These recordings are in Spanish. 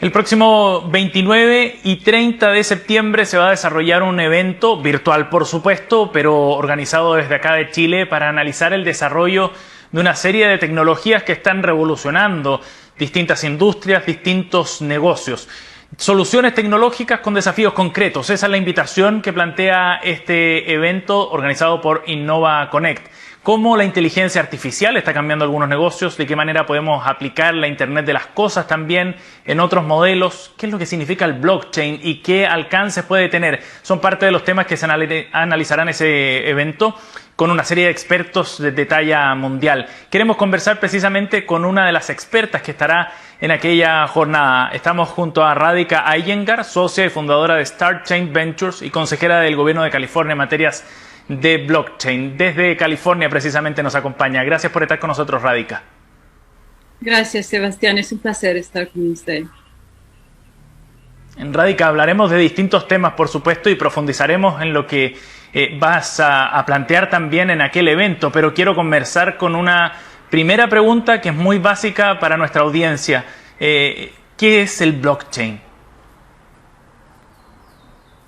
El próximo 29 y 30 de septiembre se va a desarrollar un evento virtual, por supuesto, pero organizado desde acá de Chile para analizar el desarrollo de una serie de tecnologías que están revolucionando distintas industrias, distintos negocios. Soluciones tecnológicas con desafíos concretos. Esa es la invitación que plantea este evento organizado por Innova Connect. Cómo la inteligencia artificial está cambiando algunos negocios, de qué manera podemos aplicar la Internet de las cosas también en otros modelos, qué es lo que significa el blockchain y qué alcances puede tener. Son parte de los temas que se analizarán en ese evento con una serie de expertos de talla mundial. Queremos conversar precisamente con una de las expertas que estará en aquella jornada. Estamos junto a Radhika Iyengar, socia y fundadora de StartChain Ventures y consejera del Gobierno de California en materias de blockchain. Desde California precisamente nos acompaña. Gracias por estar con nosotros, Radhika. Gracias, Sebastián. Es un placer estar con usted. En Radhika hablaremos de distintos temas, por supuesto, y profundizaremos en lo que vas a plantear también en aquel evento, pero quiero conversar con una primera pregunta que es muy básica para nuestra audiencia. ¿Qué es el blockchain?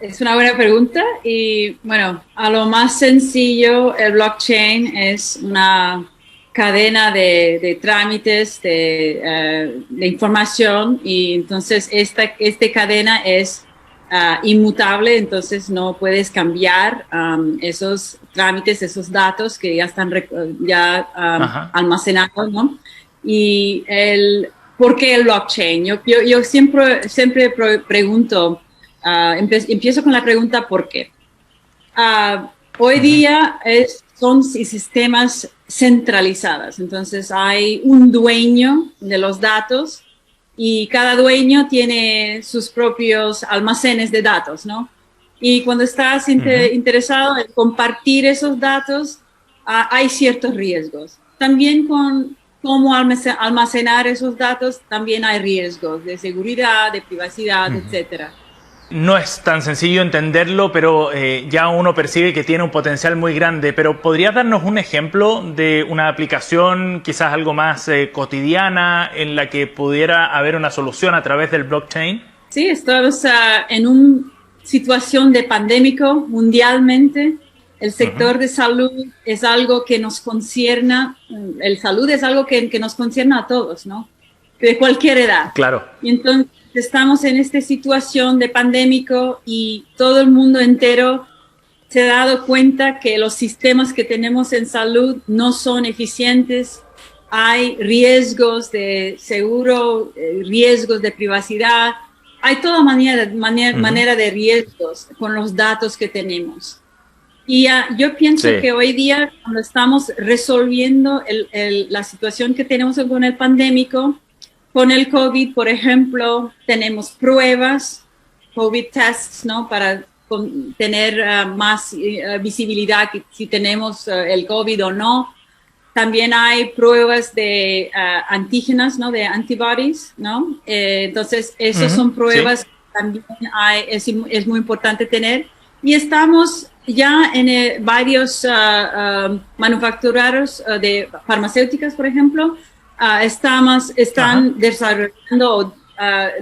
Es una buena pregunta y, bueno, a lo más sencillo, el blockchain es una cadena de trámites, de información, y entonces esta cadena es inmutable, entonces no puedes cambiar esos trámites, esos datos que ya están almacenados, ¿no? Y ¿por qué el blockchain? Yo siempre pregunto, empiezo con la pregunta ¿por qué? Hoy día son sistemas centralizados, entonces hay un dueño de los datos y cada dueño tiene sus propios almacenes de datos, ¿no? Y cuando estás interesado en compartir esos datos, hay ciertos riesgos. También con cómo almacenar esos datos, también hay riesgos de seguridad, de privacidad, etcétera. No es tan sencillo entenderlo, pero ya uno percibe que tiene un potencial muy grande. Pero ¿podrías darnos un ejemplo de una aplicación, quizás algo más cotidiana, en la que pudiera haber una solución a través del blockchain? Sí, estamos en una situación de pandémico mundialmente. El sector de salud es algo que nos concierne. El salud es algo que nos concierne a todos, ¿no? De cualquier edad. Claro. Y entonces estamos en esta situación de pandémico y todo el mundo entero se ha dado cuenta que los sistemas que tenemos en salud no son eficientes. Hay riesgos de seguro, riesgos de privacidad. Hay toda manera de riesgos con los datos que tenemos. Y yo pienso que hoy día, cuando estamos resolviendo la situación que tenemos con el pandémico, con el COVID, por ejemplo, tenemos pruebas, COVID tests, ¿no? Para tener más visibilidad si tenemos el COVID o no. También hay pruebas de antígenas, ¿no? De antibodies, ¿no? Entonces, esas son pruebas que también es muy importante tener. Y estamos ya en varios manufactureros de farmacéuticas, por ejemplo, están desarrollando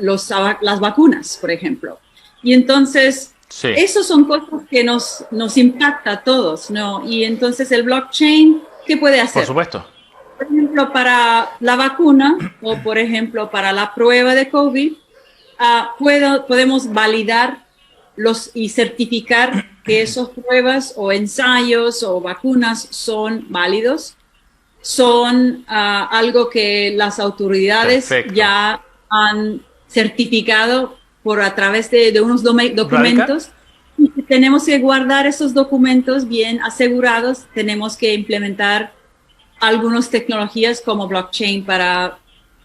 las vacunas, por ejemplo. Y entonces, esas son cosas que nos impacta a todos, ¿no? Y entonces el blockchain, ¿qué puede hacer? Por supuesto. Por ejemplo, para la vacuna o, por ejemplo, para la prueba de COVID, podemos validar y certificar que esas pruebas o ensayos o vacunas son válidos. Son algo que las autoridades ya han certificado a través de unos documentos. Y tenemos que guardar esos documentos bien asegurados. Tenemos que implementar algunas tecnologías como blockchain para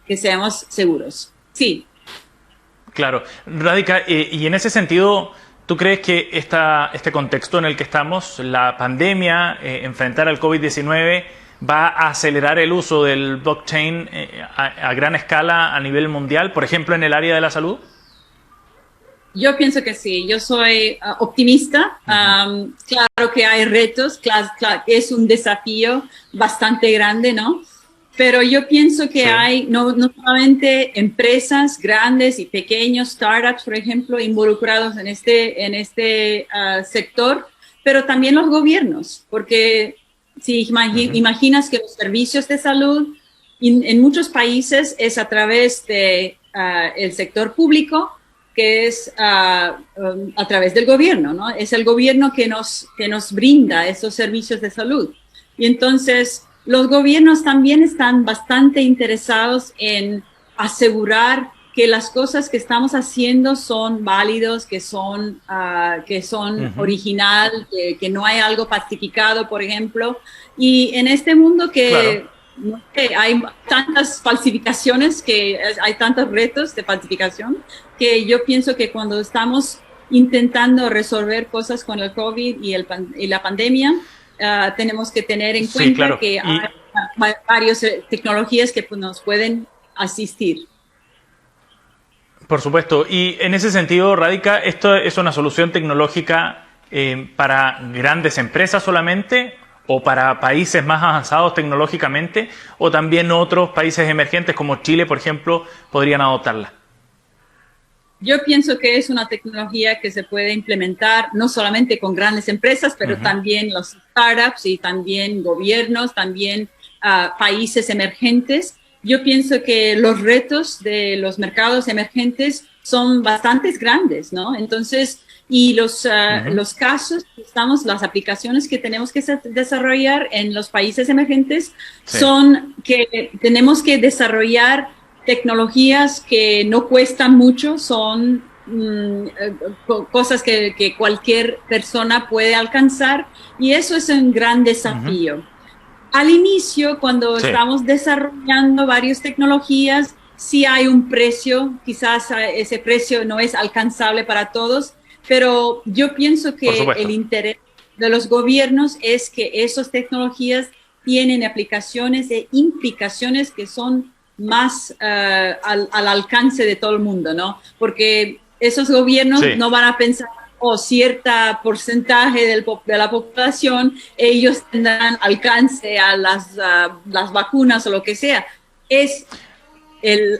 que seamos seguros. Sí. Claro. Radhika, y en ese sentido, ¿tú crees que este contexto en el que estamos, la pandemia, enfrentar al COVID-19, va a acelerar el uso del blockchain a gran escala a nivel mundial, por ejemplo, en el área de la salud? Yo pienso que sí, yo soy optimista. Claro que hay retos, claro, es un desafío bastante grande, ¿no? Pero yo pienso que Sí. hay no solamente empresas grandes y pequeños, startups, por ejemplo, involucrados en este sector, pero también los gobiernos, porque si imaginas que los servicios de salud en muchos países es a través de el sector público, que es a través del gobierno, ¿no? Es el gobierno que nos brinda esos servicios de salud. Y entonces los gobiernos también están bastante interesados en asegurar que las cosas que estamos haciendo son válidos, que son original, que no hay algo falsificado, por ejemplo. Y en este mundo que no sé, hay tantas falsificaciones, que hay tantos retos de falsificación, que yo pienso que cuando estamos intentando resolver cosas con el COVID y la pandemia, tenemos que tener en cuenta que hay varias tecnologías que nos pueden asistir. Por supuesto, y en ese sentido radica, ¿esto es una solución tecnológica para grandes empresas solamente o para países más avanzados tecnológicamente, o también otros países emergentes como Chile, por ejemplo, podrían adoptarla? Yo pienso que es una tecnología que se puede implementar no solamente con grandes empresas, pero también los startups y también gobiernos, también países emergentes. Yo pienso que los retos de los mercados emergentes son bastante grandes, ¿no? Entonces, y los casos, las aplicaciones que tenemos que desarrollar en los países emergentes son que tenemos que desarrollar tecnologías que no cuestan mucho, son cosas que cualquier persona puede alcanzar, y eso es un gran desafío. Al inicio, cuando estamos desarrollando varias tecnologías, sí hay un precio, quizás ese precio no es alcanzable para todos, pero yo pienso que el interés de los gobiernos es que esas tecnologías tienen aplicaciones e implicaciones que son más al alcance de todo el mundo, ¿no? Porque esos gobiernos no van a pensar, cierto porcentaje de la población, ellos tendrán alcance a las vacunas o lo que sea. Es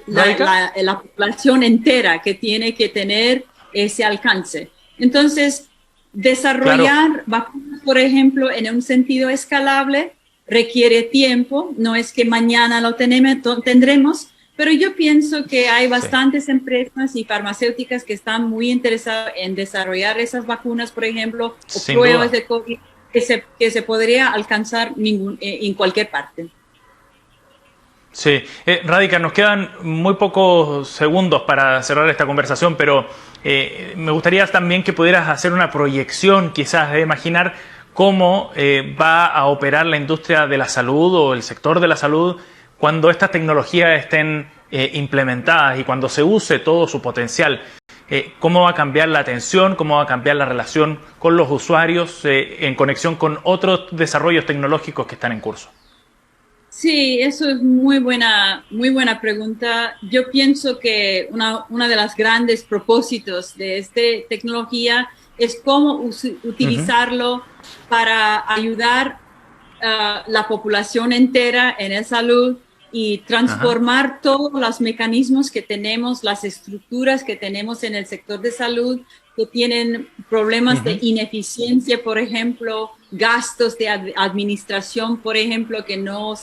la población entera que tiene que tener ese alcance. Entonces, desarrollar vacunas, por ejemplo, en un sentido escalable, requiere tiempo, no es que mañana lo tendremos, pero yo pienso que hay bastantes empresas y farmacéuticas que están muy interesadas en desarrollar esas vacunas, por ejemplo, o pruebas de COVID que se podría alcanzar en cualquier parte. Sí, Radhika, nos quedan muy pocos segundos para cerrar esta conversación, pero me gustaría también que pudieras hacer una proyección, quizás, de imaginar cómo va a operar la industria de la salud o el sector de la salud cuando estas tecnologías estén implementadas y cuando se use todo su potencial. ¿Cómo va a cambiar la atención? ¿Cómo va a cambiar la relación con los usuarios en conexión con otros desarrollos tecnológicos que están en curso? Sí, eso es muy buena pregunta. Yo pienso que una de los grandes propósitos de esta tecnología es cómo utilizarlo para ayudar a la población entera en la salud y transformar todos los mecanismos que tenemos, las estructuras que tenemos en el sector de salud que tienen problemas de ineficiencia, por ejemplo, gastos de administración, por ejemplo, que no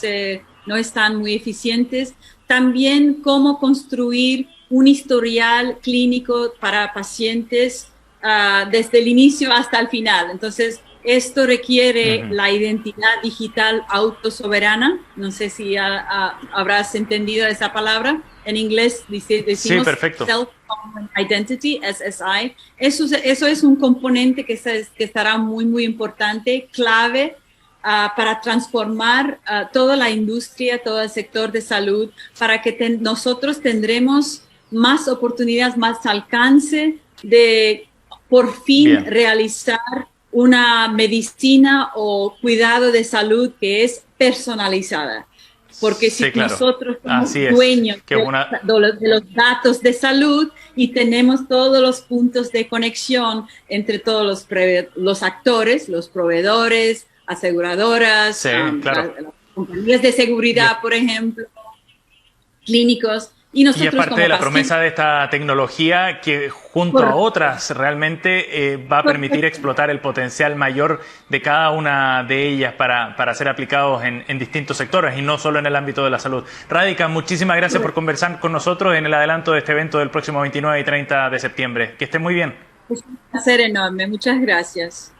están muy eficientes. También cómo construir un historial clínico para pacientes desde el inicio hasta el final. Entonces, esto requiere la identidad digital autosoberana. No sé si habrás entendido esa palabra. En inglés decimos Self-Sovereign Identity, SSI. Eso es un componente que estará muy, muy importante, clave para transformar toda la industria, todo el sector de salud, para que nosotros tendremos más oportunidades, más alcance de por fin realizar una medicina o cuidado de salud que es personalizada. Porque si nosotros somos dueños de los datos de salud y tenemos todos los puntos de conexión entre todos los actores, los proveedores, aseguradoras, compañías de seguridad, por ejemplo, clínicos. Y nosotros, y es parte como de la pacientes, promesa de esta tecnología que junto a otras realmente va a permitir explotar el potencial mayor de cada una de ellas para ser aplicados en distintos sectores y no solo en el ámbito de la salud. Radhika, muchísimas gracias por conversar con nosotros en el adelanto de este evento del próximo 29 y 30 de septiembre. Que esté muy bien. es un placer enorme. Muchas gracias.